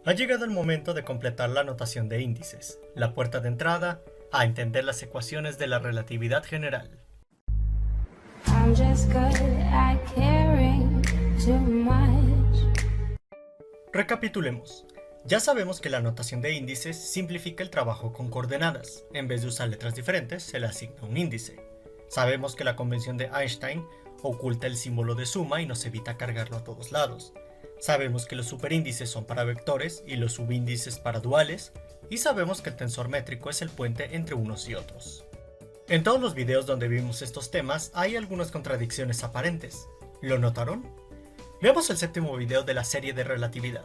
Ha llegado el momento de completar la notación de índices, la puerta de entrada a entender las ecuaciones de la relatividad general. I'm just good at caring too much. Recapitulemos. Ya sabemos que la notación de índices simplifica el trabajo con coordenadas. En vez de usar letras diferentes, se le asigna un índice. Sabemos que la convención de Einstein oculta el símbolo de suma y nos evita cargarlo a todos lados. Sabemos que los superíndices son para vectores y los subíndices para duales, y sabemos que el tensor métrico es el puente entre unos y otros. En todos los videos donde vimos estos temas hay algunas contradicciones aparentes. ¿Lo notaron? Veamos el séptimo video de la serie de relatividad.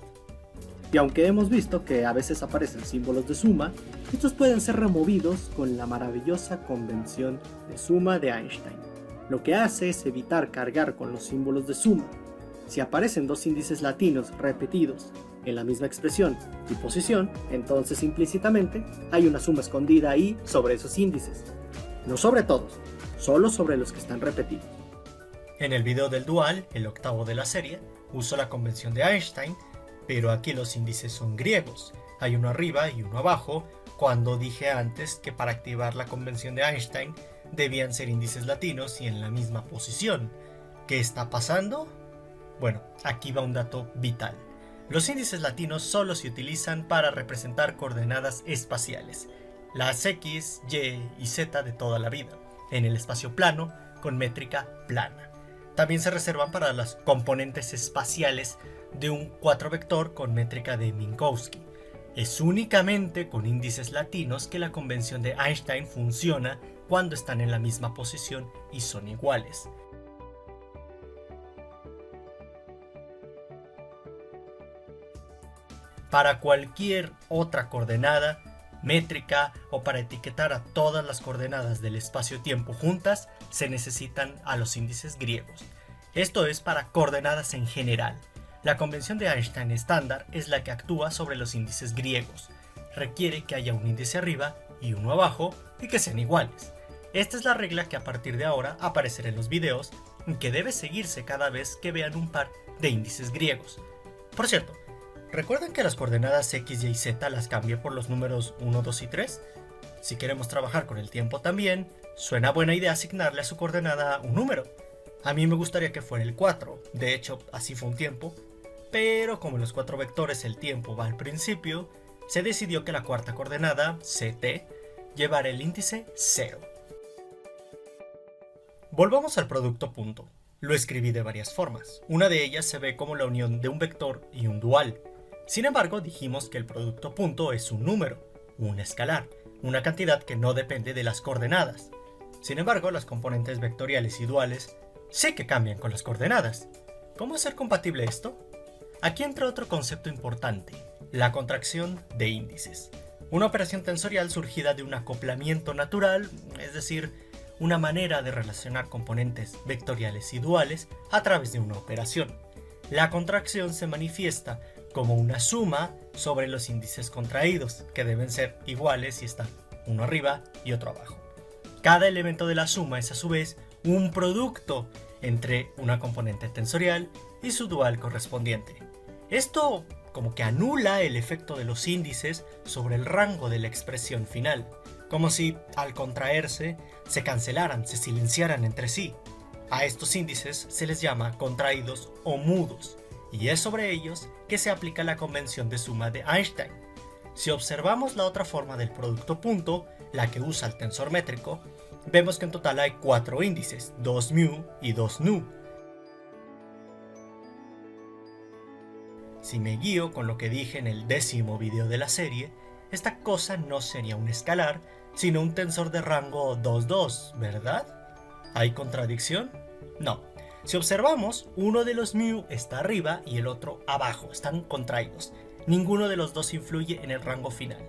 Y aunque hemos visto que a veces aparecen símbolos de suma, estos pueden ser removidos con la maravillosa convención de suma de Einstein. Lo que hace es evitar cargar con los símbolos de suma. Si aparecen dos índices latinos repetidos en la misma expresión y posición, entonces implícitamente hay una suma escondida ahí sobre esos índices. No sobre todos, solo sobre los que están repetidos. En el video del dual, el octavo de la serie, uso la convención de Einstein, pero aquí los índices son griegos. Hay uno arriba y uno abajo, cuando dije antes que para activar la convención de Einstein debían ser índices latinos y en la misma posición. ¿Qué está pasando? Bueno, aquí va un dato vital. Los índices latinos solo se utilizan para representar coordenadas espaciales, las X, Y y Z de toda la vida, en el espacio plano con métrica plana. También se reservan para las componentes espaciales de un 4 vector con métrica de Minkowski. Es únicamente con índices latinos que la convención de Einstein funciona cuando están en la misma posición y son iguales. Para cualquier otra coordenada, métrica o para etiquetar a todas las coordenadas del espacio-tiempo juntas, se necesitan a los índices griegos. Esto es para coordenadas en general. La convención de Einstein estándar es la que actúa sobre los índices griegos. Requiere que haya un índice arriba y uno abajo y que sean iguales. Esta es la regla que a partir de ahora aparecerá en los videos y que debe seguirse cada vez que vean un par de índices griegos. Por cierto, ¿recuerdan que las coordenadas X, Y y Z las cambié por los números 1, 2 y 3? Si queremos trabajar con el tiempo también, suena buena idea asignarle a su coordenada un número. A mí me gustaría que fuera el 4, de hecho así fue un tiempo, pero como en los 4 vectores el tiempo va al principio, se decidió que la cuarta coordenada, CT, llevara el índice 0. Volvamos al producto punto. Lo escribí de varias formas. Una de ellas se ve como la unión de un vector y un dual. Sin embargo, dijimos que el producto punto es un número, un escalar, una cantidad que no depende de las coordenadas. Sin embargo, las componentes vectoriales y duales sí que cambian con las coordenadas. ¿Cómo hacer compatible esto? Aquí entra otro concepto importante, la contracción de índices. Una operación tensorial surgida de un acoplamiento natural, es decir, una manera de relacionar componentes vectoriales y duales a través de una operación. La contracción se manifiesta como una suma sobre los índices contraídos, que deben ser iguales si están uno arriba y otro abajo. Cada elemento de la suma es a su vez un producto entre una componente tensorial y su dual correspondiente. Esto como que anula el efecto de los índices sobre el rango de la expresión final, como si al contraerse se cancelaran, se silenciaran entre sí. A estos índices se les llama contraídos o mudos, y es sobre ellos que se aplica la convención de suma de Einstein. Si observamos la otra forma del producto punto, la que usa el tensor métrico, vemos que en total hay 4 índices, 2 mu y 2 nu. Si me guío con lo que dije en el 10º video de la serie, esta cosa no sería un escalar, sino un tensor de rango 2, 2, ¿verdad? ¿Hay contradicción? No. Si observamos, uno de los mu está arriba y el otro abajo, están contraídos. Ninguno de los dos influye en el rango final.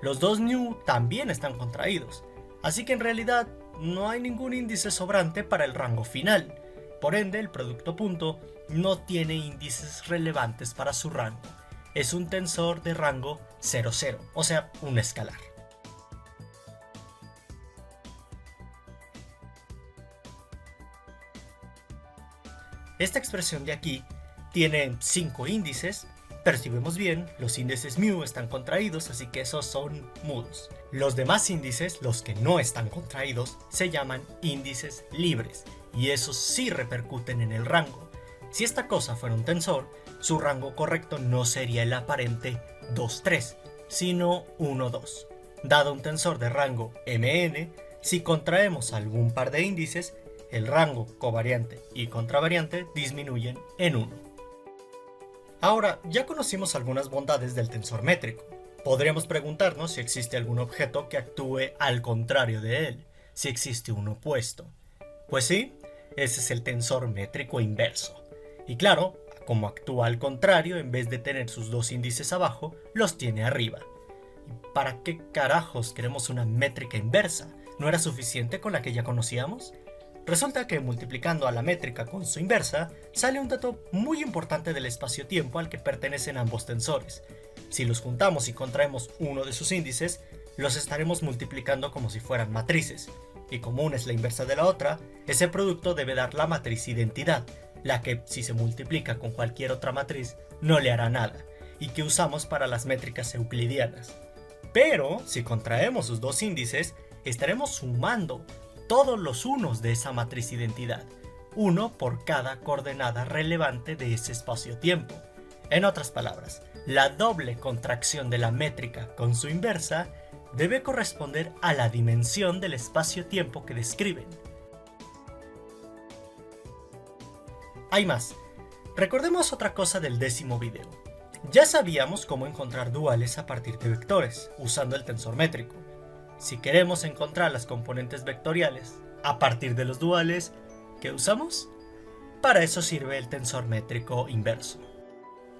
Los 2 nu también están contraídos, así que en realidad no hay ningún índice sobrante para el rango final. Por ende, el producto punto no tiene índices relevantes para su rango. Es un tensor de rango 0, 0, o sea, un escalar. Esta expresión de aquí tiene 5 índices, Pero si vemos bien, los índices mu están contraídos, así que esos son mudos. Los demás índices, los que no están contraídos, se llaman índices libres, y esos sí repercuten en el rango. Si esta cosa fuera un tensor, su rango correcto no sería el aparente 2, 3, sino 1, 2. Dado un tensor de rango mn, si contraemos algún par de índices, el rango covariante y contravariante disminuyen en 1. Ahora, ya conocimos algunas bondades del tensor métrico. Podríamos preguntarnos si existe algún objeto que actúe al contrario de él, si existe un opuesto. Pues sí, ese es el tensor métrico inverso. Y claro, como actúa al contrario, en vez de tener sus dos índices abajo, los tiene arriba. ¿Y para qué carajos queremos una métrica inversa? ¿No era suficiente con la que ya conocíamos? Resulta que multiplicando a la métrica con su inversa, sale un dato muy importante del espacio-tiempo al que pertenecen ambos tensores. Si los juntamos y contraemos uno de sus índices, los estaremos multiplicando como si fueran matrices. Y como una es la inversa de la otra, ese producto debe dar la matriz identidad, la que si se multiplica con cualquier otra matriz no le hará nada, y que usamos para las métricas euclidianas. Pero si contraemos sus dos índices, estaremos sumando todos los unos de esa matriz identidad, uno por cada coordenada relevante de ese espacio-tiempo. En otras palabras, la doble contracción de la métrica con su inversa debe corresponder a la dimensión del espacio-tiempo que describen. Hay más. Recordemos otra cosa del 10º video. Ya sabíamos cómo encontrar duales a partir de vectores, usando el tensor métrico. Si queremos encontrar las componentes vectoriales a partir de los duales, ¿qué usamos? Para eso sirve el tensor métrico inverso.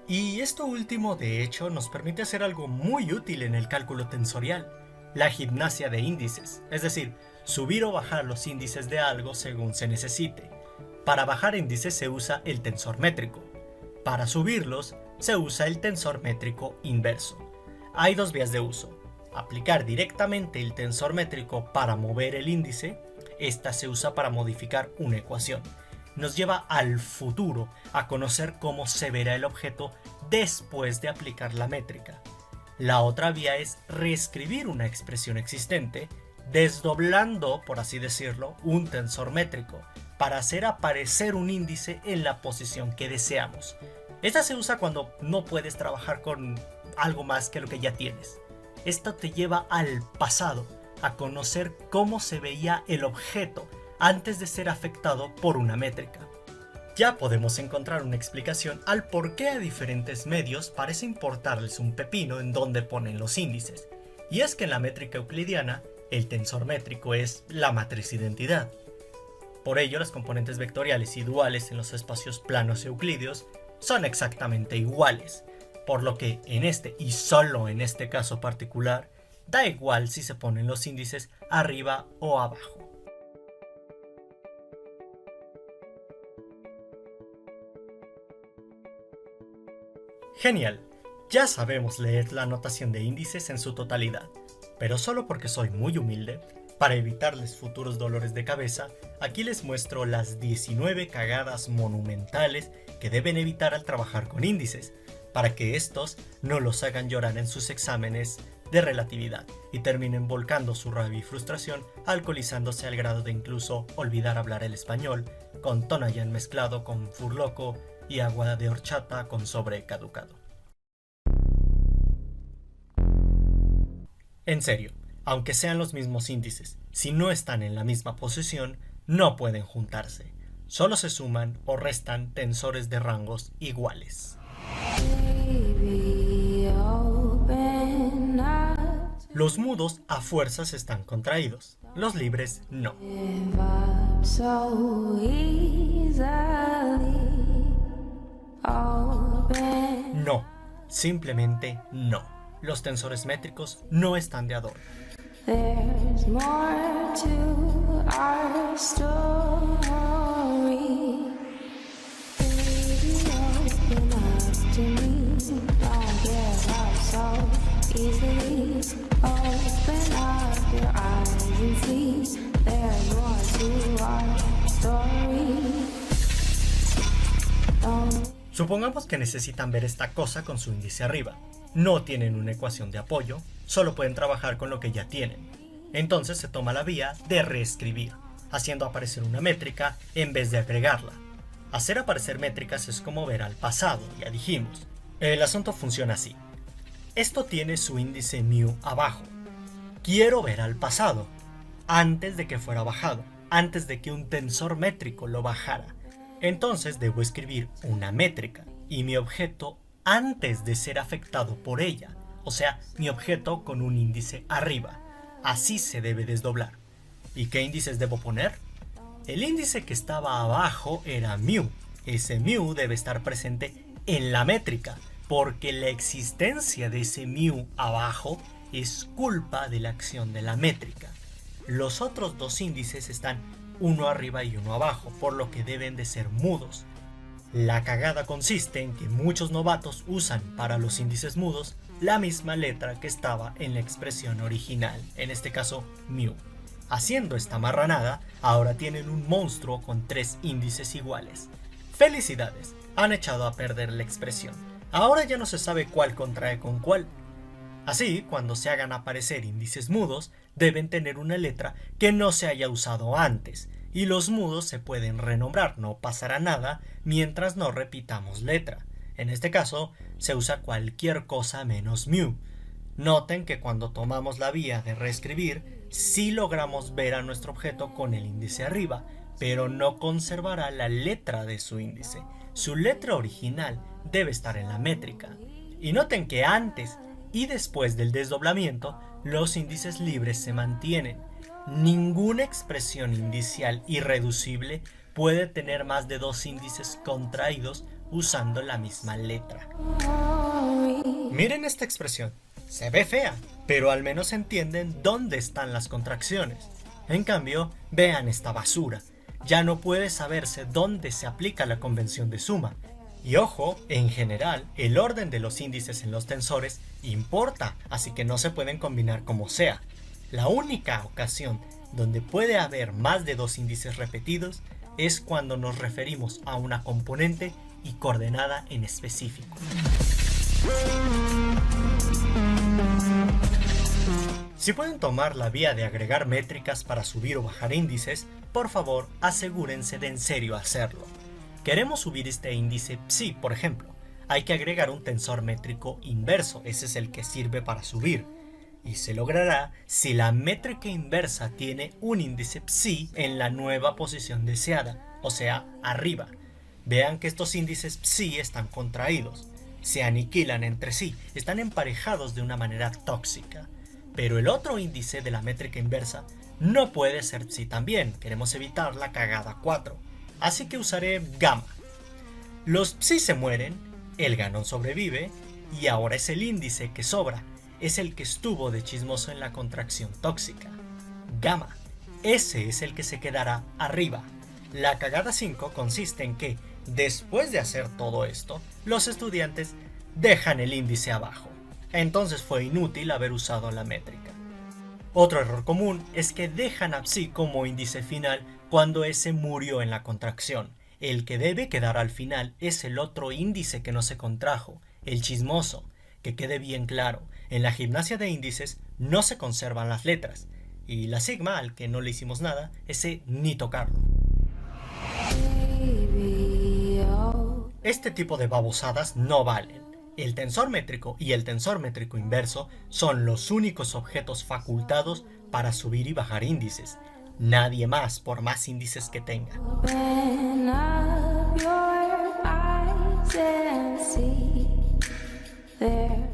Y esto último, de hecho, nos permite hacer algo muy útil en el cálculo tensorial, la gimnasia de índices, es decir, subir o bajar los índices de algo según se necesite. Para bajar índices se usa el tensor métrico. Para subirlos se usa el tensor métrico inverso. Hay dos vías de uso. Aplicar directamente el tensor métrico para mover el índice. Esta se usa para modificar una ecuación. Nos lleva al futuro a conocer cómo se verá el objeto después de aplicar la métrica. La otra vía es reescribir una expresión existente, desdoblando, por así decirlo, un tensor métrico, para hacer aparecer un índice en la posición que deseamos. Esta se usa cuando no puedes trabajar con algo más que lo que ya tienes. Esto te lleva al pasado, a conocer cómo se veía el objeto antes de ser afectado por una métrica. Ya podemos encontrar una explicación al por qué a diferentes medios parece importarles un pepino en dónde ponen los índices. Y es que en la métrica euclidiana, el tensor métrico es la matriz identidad. Por ello, las componentes vectoriales y duales en los espacios planos euclídeos son exactamente iguales, por lo que en este y solo en este caso particular, da igual si se ponen los índices arriba o abajo. Genial, ya sabemos leer la notación de índices en su totalidad, pero solo porque soy muy humilde, para evitarles futuros dolores de cabeza, aquí les muestro las 19 cagadas monumentales que deben evitar al trabajar con índices, para que estos no los hagan llorar en sus exámenes de relatividad y terminen volcando su rabia y frustración, alcoholizándose al grado de incluso olvidar hablar el español, con Tonayan mezclado con furloco y agua de horchata con sobre caducado. En serio, aunque sean los mismos índices, si no están en la misma posición, no pueden juntarse. Solo se suman o restan tensores de rangos iguales. Los mudos a fuerzas están contraídos, los libres no. No, simplemente no. Los tensores métricos no están de adorno. There's more to our story. Baby, open up to me. Don't give up so easily. Open up your eyes and see. There's more to our story. Supongamos que necesitan ver esta cosa con su índice arriba. No tienen una ecuación de apoyo, solo pueden trabajar con lo que ya tienen. Entonces se toma la vía de reescribir, haciendo aparecer una métrica en vez de agregarla. Hacer aparecer métricas es como ver al pasado, ya dijimos. El asunto funciona así. Esto tiene su índice mu abajo. Quiero ver al pasado, antes de que fuera bajado, antes de que un tensor métrico lo bajara. Entonces debo escribir una métrica y mi objeto antes de ser afectado por ella, o sea, mi objeto con un índice arriba. Así se debe desdoblar. ¿Y qué índices debo poner? El índice que estaba abajo era mu. Ese mu debe estar presente en la métrica, porque la existencia de ese mu abajo es culpa de la acción de la métrica. Los otros dos índices están uno arriba y uno abajo, por lo que deben de ser mudos. La cagada consiste en que muchos novatos usan para los índices mudos la misma letra que estaba en la expresión original, en este caso mu. Haciendo esta marranada, ahora tienen un monstruo con 3 índices iguales. ¡Felicidades! Han echado a perder la expresión. Ahora ya no se sabe cuál contrae con cuál. Así, cuando se hagan aparecer índices mudos, deben tener una letra que no se haya usado antes, y los mudos se pueden renombrar, no pasará nada mientras no repitamos letra. En este caso, se usa cualquier cosa menos mu. Noten que cuando tomamos la vía de reescribir, sí logramos ver a nuestro objeto con el índice arriba, pero no conservará la letra de su índice. Su letra original debe estar en la métrica. Y noten que antes y después del desdoblamiento, los índices libres se mantienen. Ninguna expresión indicial irreducible puede tener más de 2 índices contraídos usando la misma letra. Miren esta expresión. Se ve fea, pero al menos entienden dónde están las contracciones. En cambio, vean esta basura. Ya no puede saberse dónde se aplica la convención de suma. Y ojo, en general, el orden de los índices en los tensores importa, así que no se pueden combinar como sea. La única ocasión donde puede haber más de 2 índices repetidos es cuando nos referimos a una componente y coordenada en específico. Si pueden tomar la vía de agregar métricas para subir o bajar índices, por favor asegúrense de en serio hacerlo. Queremos subir este índice psi, por ejemplo. Hay que agregar un tensor métrico inverso, ese es el que sirve para subir. Y se logrará si la métrica inversa tiene un índice psi en la nueva posición deseada, o sea, arriba. Vean que estos índices psi están contraídos, se aniquilan entre sí, están emparejados de una manera tóxica. Pero el otro índice de la métrica inversa no puede ser psi también, queremos evitar la cagada 4. Así que usaré gamma. Los psi se mueren, el ganón sobrevive, y ahora es el índice que sobra, es el que estuvo de chismoso en la contracción tóxica. Gamma, ese es el que se quedará arriba. La cagada 5 consiste en que, después de hacer todo esto, los estudiantes dejan el índice abajo. Entonces fue inútil haber usado la métrica. Otro error común es que dejan a psi como índice final cuando ese murió en la contracción. El que debe quedar al final es el otro índice que no se contrajo, el chismoso. Que quede bien claro, en la gimnasia de índices no se conservan las letras, y la sigma, al que no le hicimos nada, ese ni tocarlo. Este tipo de babosadas no valen. El tensor métrico y el tensor métrico inverso son los únicos objetos facultados para subir y bajar índices. Nadie más, por más índices que tenga.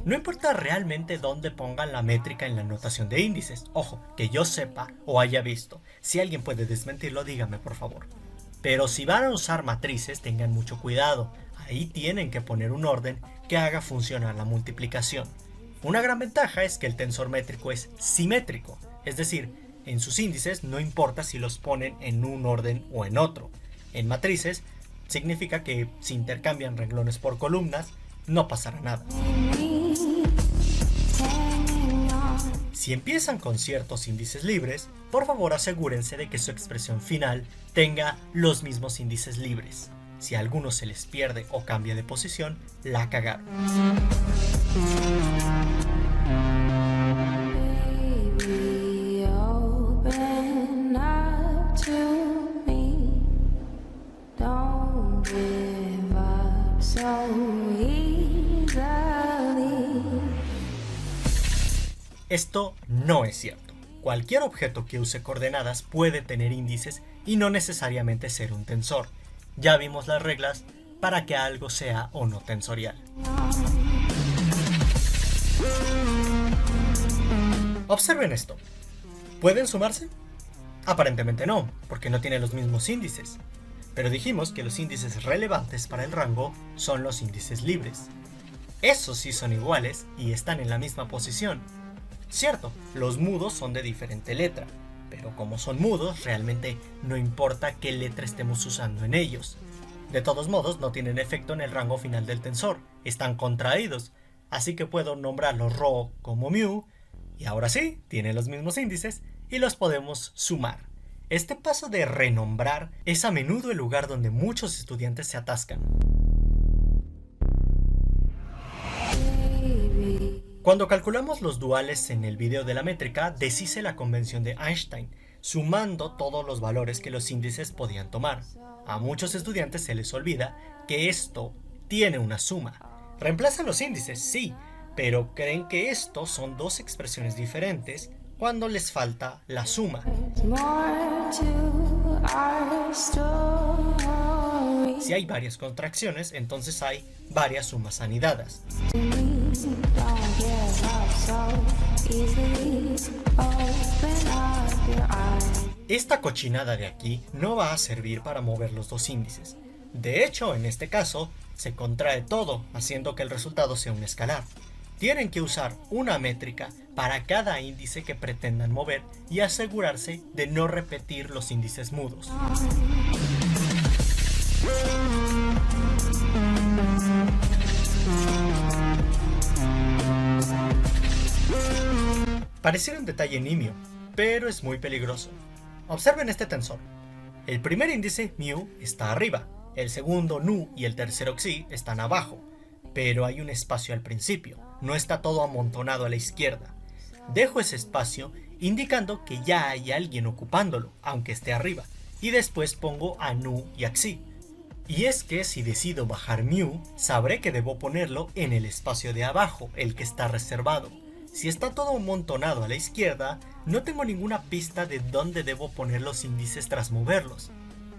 No importa realmente dónde pongan la métrica en la notación de índices. Ojo, que yo sepa o haya visto. Si alguien puede desmentirlo, dígame por favor. Pero si van a usar matrices, tengan mucho cuidado. Ahí tienen que poner un orden que haga funcionar la multiplicación. Una gran ventaja es que el tensor métrico es simétrico, es decir, en sus índices no importa si los ponen en un orden o en otro. En matrices significa que si intercambian renglones por columnas, no pasará nada. Si empiezan con ciertos índices libres, por favor asegúrense de que su expresión final tenga los mismos índices libres. Si a algunos se les pierde o cambia de posición, la cagaron. Baby, open up to me. Don't give up so easily. Esto no es cierto. Cualquier objeto que use coordenadas puede tener índices y no necesariamente ser un tensor. Ya vimos las reglas para que algo sea o no tensorial. Observen esto. ¿Pueden sumarse? Aparentemente no, porque no tienen los mismos índices. Pero dijimos que los índices relevantes para el rango son los índices libres. Esos sí son iguales y están en la misma posición. Cierto, los mudos son de diferente letra, pero como son mudos, realmente no importa qué letra estemos usando en ellos. De todos modos, no tienen efecto en el rango final del tensor, están contraídos, así que puedo nombrarlos Rho como mu, y ahora sí, tienen los mismos índices y los podemos sumar. Este paso de renombrar es a menudo el lugar donde muchos estudiantes se atascan. Cuando calculamos los duales en el video de la métrica, deshice la convención de Einstein, sumando todos los valores que los índices podían tomar. A muchos estudiantes se les olvida que esto tiene una suma. Reemplazan los índices, sí, pero creen que estos son dos expresiones diferentes cuando les falta la suma. More to our story. Si hay varias contracciones, entonces hay varias sumas anidadas. Don't give up so easily. Open up your eyes. Esta cochinada de aquí no va a servir para mover los dos índices. De hecho, en este caso, se contrae todo, haciendo que el resultado sea un escalar. Tienen que usar una métrica para cada índice que pretendan mover y asegurarse de no repetir los índices mudos. Pareciera un detalle nimio, pero es muy peligroso. Observen este tensor. El primer índice, mu, está arriba, el segundo, nu, y el tercero, xi, están abajo, pero hay un espacio al principio, no está todo amontonado a la izquierda. Dejo ese espacio indicando que ya hay alguien ocupándolo, aunque esté arriba, y después pongo a nu y a xi. Y es que si decido bajar mu, sabré que debo ponerlo en el espacio de abajo, el que está reservado. Si está todo amontonado a la izquierda, no tengo ninguna pista de dónde debo poner los índices tras moverlos.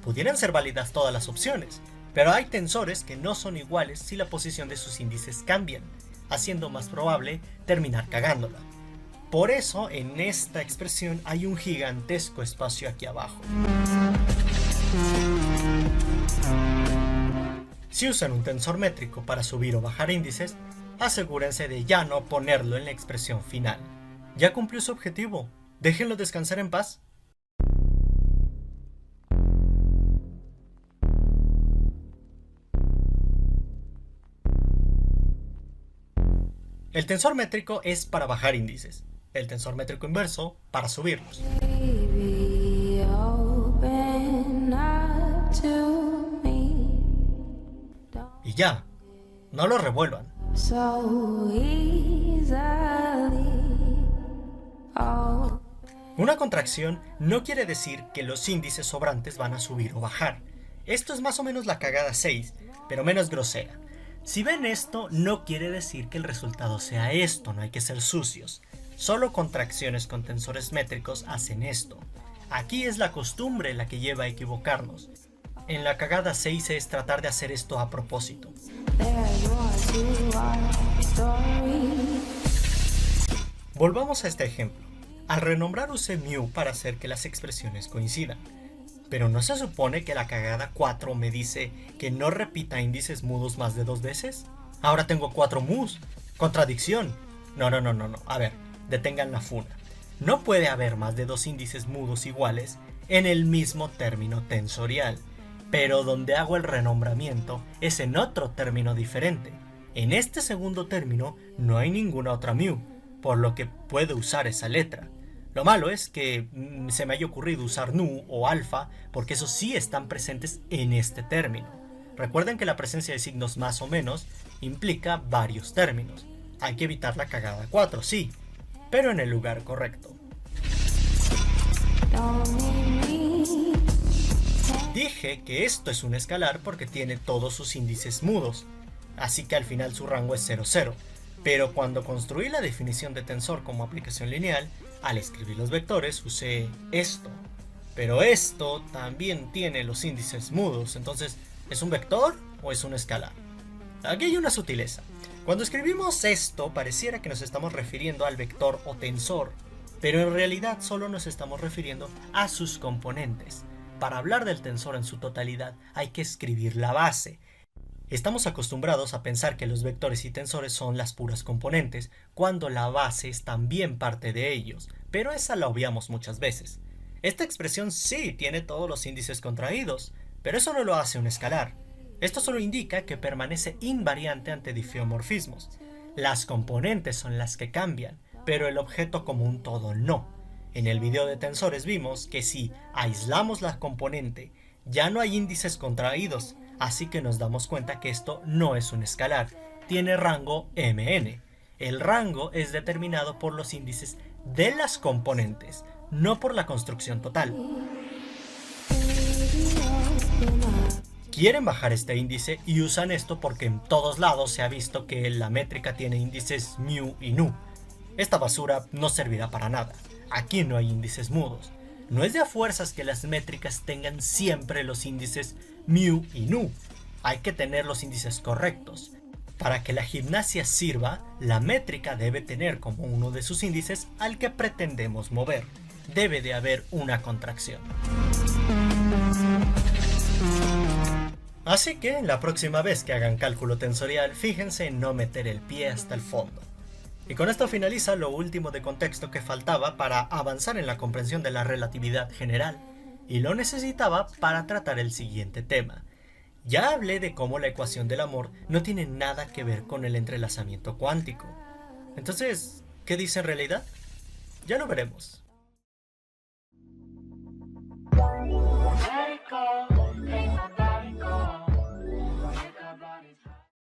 Pudieran ser válidas todas las opciones, pero hay tensores que no son iguales si la posición de sus índices cambian, haciendo más probable terminar cagándola. Por eso, en esta expresión hay un gigantesco espacio aquí abajo. Si usan un tensor métrico para subir o bajar índices, asegúrense de ya no ponerlo en la expresión final. Ya cumplió su objetivo, déjenlo descansar en paz. El tensor métrico es para bajar índices, el tensor métrico inverso para subirlos. Baby, open up to me. Y ya, no lo revuelvan. So easily. Oh, Una contracción no quiere decir que los índices sobrantes van a subir o bajar. Esto es más o menos la cagada 6, pero menos grosera. Si ven esto, no quiere decir que el resultado sea esto, no hay que ser sucios. Solo contracciones con tensores métricos hacen esto. Aquí es la costumbre la que lleva a equivocarnos. En la cagada 6 es tratar de hacer esto a propósito. there's more to our story. Volvamos a este ejemplo. Al renombrar usé mu para hacer que las expresiones coincidan. Pero ¿no se supone que la cagada 4 me dice que no repita índices mudos más de 2 veces? Ahora tengo 4 mus. Contradicción. No. A ver, detengan la funa. No puede haber más de 2 índices mudos iguales en el mismo término tensorial. Pero donde hago el renombramiento es en otro término diferente. En este segundo término no hay ninguna otra mu, por lo que puedo usar esa letra. Lo malo es que se me haya ocurrido usar nu o alfa, porque esos sí están presentes en este término. Recuerden que la presencia de signos más o menos implica varios términos. Hay que evitar la cagada 4, sí, pero en el lugar correcto. Dije que esto es un escalar porque tiene todos sus índices mudos, así que al final su rango es 0, 0. Pero cuando construí la definición de tensor como aplicación lineal, al escribir los vectores usé esto. Pero esto también tiene los índices mudos, entonces, ¿es un vector o es un escalar? Aquí hay una sutileza. Cuando escribimos esto, pareciera que nos estamos refiriendo al vector o tensor, pero en realidad solo nos estamos refiriendo a sus componentes. Para hablar del tensor en su totalidad hay que escribir la base. Estamos acostumbrados a pensar que los vectores y tensores son las puras componentes, cuando la base es también parte de ellos, pero esa la obviamos muchas veces. Esta expresión sí tiene todos los índices contraídos, pero eso no lo hace un escalar. Esto solo indica que permanece invariante ante diffeomorfismos. Las componentes son las que cambian, pero el objeto como un todo no. En el video de tensores vimos que si aislamos la componente, ya no hay índices contraídos, así que nos damos cuenta que esto no es un escalar, tiene rango Mn. El rango es determinado por los índices de las componentes, no por la construcción total. Quieren bajar este índice y usan esto porque en todos lados se ha visto que la métrica tiene índices mu y nu. Esta basura no servirá para nada. Aquí no hay índices mudos. No es de a fuerzas que las métricas tengan siempre los índices mu y nu. Hay que tener los índices correctos. Para que la gimnasia sirva, la métrica debe tener como uno de sus índices al que pretendemos mover. Debe de haber una contracción. Así que la próxima vez que hagan cálculo tensorial, fíjense en no meter el pie hasta el fondo. Y con esto finaliza lo último de contexto que faltaba para avanzar en la comprensión de la relatividad general, y lo necesitaba para tratar el siguiente tema. Ya hablé de cómo la ecuación del amor no tiene nada que ver con el entrelazamiento cuántico. Entonces, ¿qué dice en realidad? Ya lo veremos. Let it go.